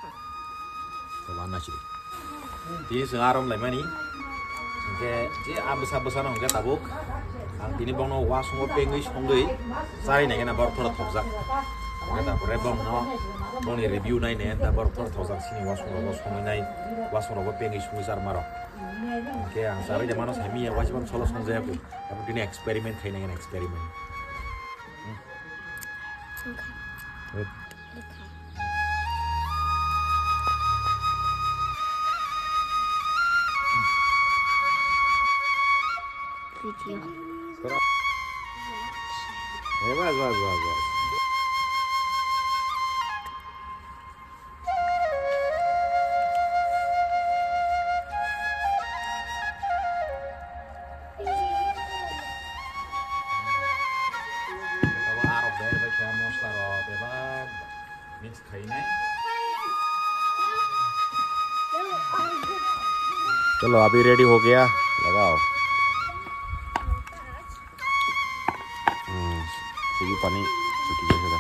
ค่ะ Kawan nasi. Di sekarang lagi mana ni? Ke je besar nong ke tabuk. Ang tini bang no wasung o pengish hong doi. Sari nih kena baru thora thokjak. Kata pore bang no bang ni review nai nih enta baru thora thokjak sini wasung nai wasung o pengish hong sar maro. Ke ang sari de mano sami ya wajibam solo song jaya aku. Tapi tini eksperimen kayak nih eksperimen. ค่ะ Good. ค่ะวิดีโอ Bas. Kalau Arab deh, baca monster Arab, bebas mix kayak nih. चलो अभी ready हो गया लगाओ सूखी पानी सूखी जैसे था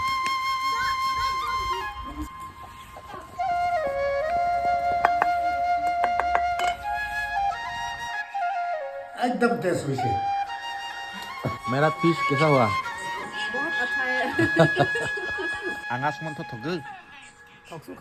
एकदम टेस्ट हुई थी मेरा फिश कैसा हुआ बहुत अच्छा है angas मन तो थक गई Không xúc